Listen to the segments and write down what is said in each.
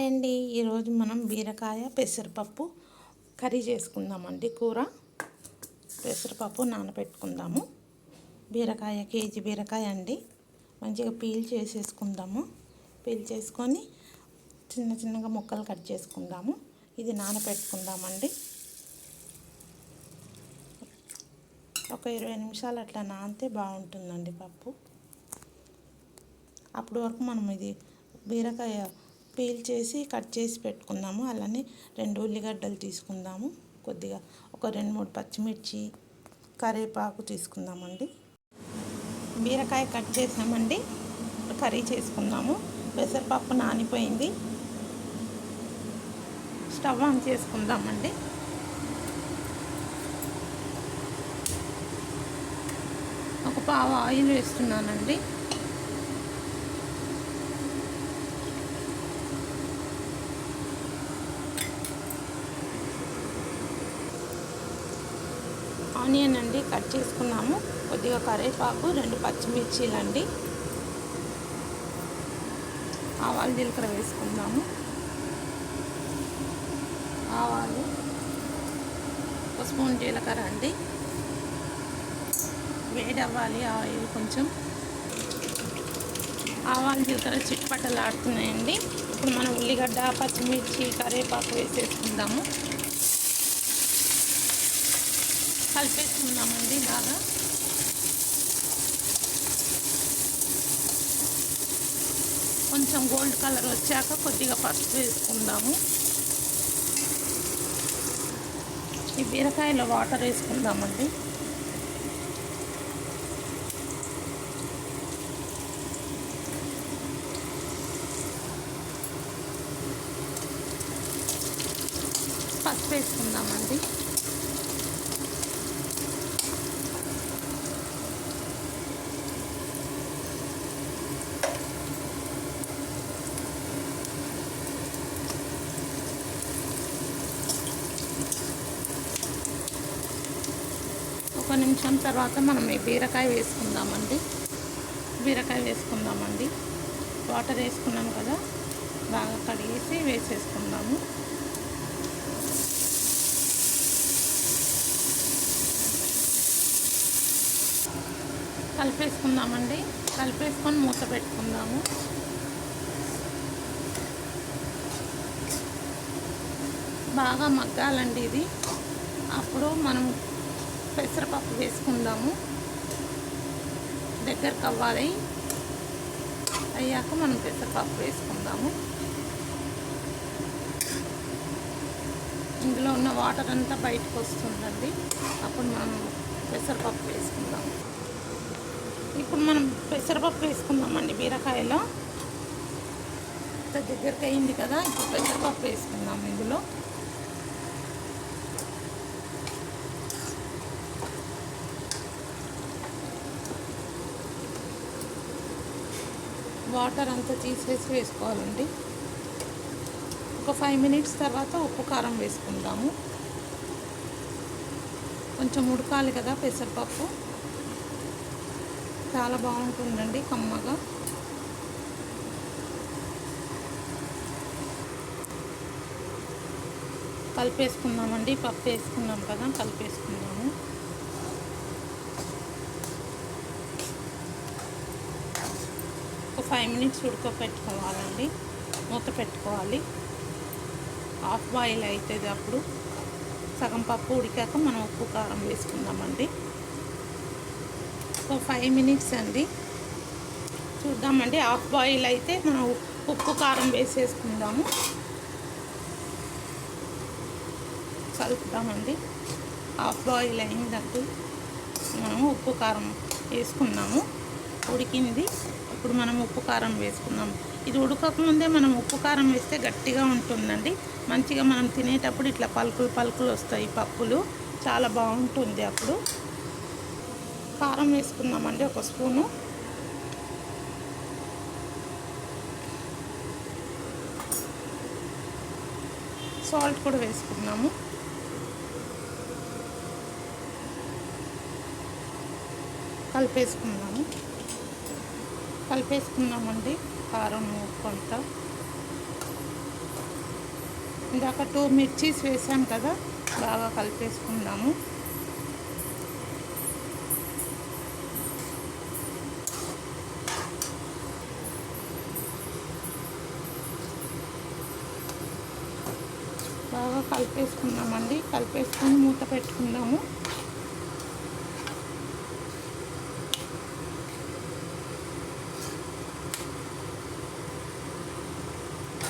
అండి, ఈరోజు మనం బీరకాయ పెసరపప్పు కర్రీ చేసుకుందామండి. కూర పెసరపప్పు నానబెట్టుకుందాము. బీరకాయ కేజీ బీరకాయ అండి. మంచిగా పీల్ చేసేసుకుందాము. పీల్ చేసుకొని చిన్న చిన్నగా ముక్కలు కట్ చేసుకుందాము. ఇది నానబెట్టుకుందామండి. ఒక 20 నిమిషాలు అట్లా నానితే బాగుంటుందండి పప్పు. అప్పటి వరకు మనం ఇది బీరకాయ పీల్ చేసి కట్ చేసి పెట్టుకుందాము. అలానే 2 ఉల్లిగడ్డలు తీసుకుందాము. కొద్దిగా ఒక 2-3 పచ్చిమిర్చి, కరివేపాకు తీసుకుందామండి. బీరకాయ కట్ చేసామండి. కర్రీ చేసుకుందాము. పెసరపప్పు నానిపోయింది. స్టవ్ ఆన్ చేసుకుందామండి. ఒక పావు ఆయిల్ వేస్తున్నానండి. ఆనియన్ అండి కట్ చేసుకున్నాము. కొద్దిగా కరివేపాకు, 2 పచ్చిమిర్చీలండి. ఆవాలు జీలకర్ర వేసుకుందాము. ఆవాలు, 1 స్పూన్ జీలకర్ర అండి. వేడవ్వాలి ఆయిల్ కొంచెం. ఆవాలు జీలకర్ర చిట్పటలాడుతున్నాయండి. ఇప్పుడు మనం ఉల్లిగడ్డ, పచ్చిమిర్చి, కరివేపాకు వేసేసుకుందాము. కలిపేసుకుందామండి బాగా. కొంచెం గోల్డ్ కలర్ వచ్చాక కొద్దిగా పసుపు వేసుకుందాము. ఈ బీరకాయలో వాటర్ వేసుకుందామండి. పసుపు వేసుకుందామండి. ఒక నిమిషం తర్వాత మనం ఈ బీరకాయ వేసుకుందామండి. వాటర్ వేసుకున్నాం కదా, బాగా కడిగేసి వేసేసుకుందాము. కలిపేసుకుందామండి. కలిపేసుకొని మూత పెట్టుకుందాము. బాగా మగ్గాలండి ఇది. అప్పుడు మనం పెసరపప్పు వేసుకుందాము. దగ్గరకు అవ్వాలి. అయ్యాక మనం పెసరపప్పు వేసుకుందాము. ఇందులో ఉన్న వాటర్ అంతా బయటకు వస్తుందండి. అప్పుడు మనం పెసరపప్పు వేసుకుందాము. ఇప్పుడు మనం పెసరపప్పు వేసుకుందామండి. బీరకాయలో దగ్గరికి అయింది కదా, ఇప్పుడు పెసరపప్పు వేసుకుందాము. ఇందులో వాటర్ అంతా తీసేసి వేసుకోవాలండి. ఒక 5 మినిట్స్ తర్వాత ఉప్పు కారం వేసుకుందాము. కొంచెం ఉడకాలి కదా పెసరపప్పు. చాలా బాగుంటుందండి కమ్మగా. కలిపేసుకుందామండి. పప్పు వేసుకున్నాం కదా, కలిపేసుకుందాము. ఒక 5 మినిట్స్ ఉడకపెట్టుకోవాలండి. మూత పెట్టుకోవాలి. హాఫ్ బాయిల్ అవుతుంది. అప్పుడు సగం పప్పు ఉడికాక మనం ఉప్పు కారం వేసుకుందామండి. ఒక 5 మినిట్స్ అండి చూద్దామండి. హాఫ్ బాయిల్ అయితే మనం ఉప్పు కారం వేసేసుకుందాము. కలుపుతామండి. హాఫ్ బాయిల్ అయిందండి. మనం ఉప్పు కారం వేసుకున్నాము. ఉడికింది. ఇప్పుడు మనం ఉప్పు కారం వేసుకున్నాము. ఇది ఉడకకముందే మనం ఉప్పు కారం వేస్తే గట్టిగా ఉంటుందండి. మంచిగా మనం తినేటప్పుడు ఇట్లా పలుకులు పలుకులు వస్తాయి పప్పులు. చాలా బాగుంటుంది. అప్పుడు కారం వేసుకుందామండి. 1 స్పూను. సాల్ట్ కూడా వేసుకున్నాము. కలిపేసుకున్నామండి. కారం ఉప్పు అంతా ఇందాక 2 మిర్చీస్ వేసాం కదా, బాగా కలిపేసుకుందాము. బాగా కలిపేసుకుందామండి. కలిపేసుకొని మూత పెట్టుకుందాము.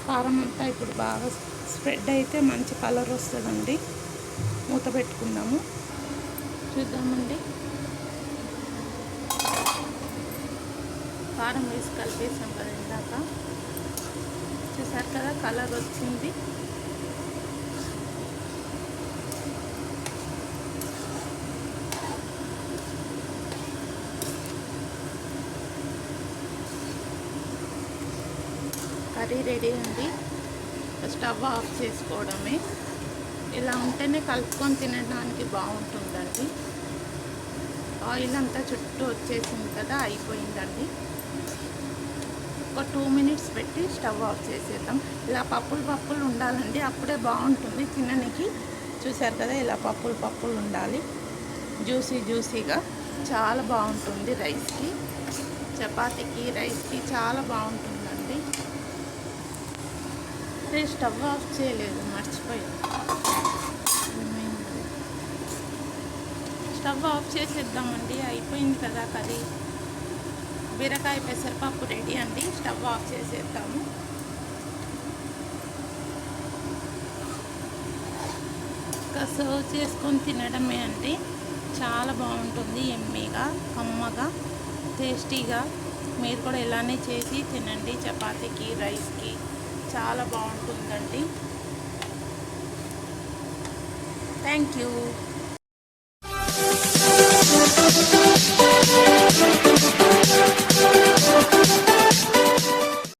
కారం అంతా ఇప్పుడు బాగా స్ప్రెడ్ అయితే మంచి కలర్ వస్తుందండి. మూత పెట్టుకుందాము. చూద్దామండి. కారం వేసి కలిపేసాం కదా ఇందాక, చూసారు కదా కలర్ వచ్చింది. కర్రీ రెడీ అండి. స్టవ్ ఆఫ్ చేసుకోవడమే. ఇలా ఉంటేనే కలుపుకొని తినడానికి బాగుంటుందండి. ఆయిల్ అంతా చుట్టూ వచ్చేసింది కదా, అయిపోయిందండి. ఒక 2 మినిట్స్ పెట్టి స్టవ్ ఆఫ్ చేసేద్దాం. ఇలా పప్పులు ఉండాలండి, అప్పుడే బాగుంటుంది తినడానికి. చూసారు కదా, ఇలా పప్పులు ఉండాలి. జ్యూసీగా చాలా బాగుంటుంది. రైస్కి, చపాతీకి, రైస్కి చాలా బాగుంటుందండి. స్టవ్ ఆఫ్ చేయలేదు, మర్చిపోయాను. స్టవ్ ఆఫ్ చేసేద్దామండి. అయిపోయింది కదా కర్రీ. బీరకాయ పెసరపప్పు రెడీ అండి. స్టవ్ ఆఫ్ చేసేద్దాము. ఇంకా సర్వ్ చేసుకొని తినడమే అండి. చాలా బాగుంటుంది. యమ్మీగా, కమ్మగా, టేస్టీగా. మీరు కూడా ఇలానే చేసి తినండి. చపాతీకి, రైస్కి చాలా బాగుంటుందండి. Thank you.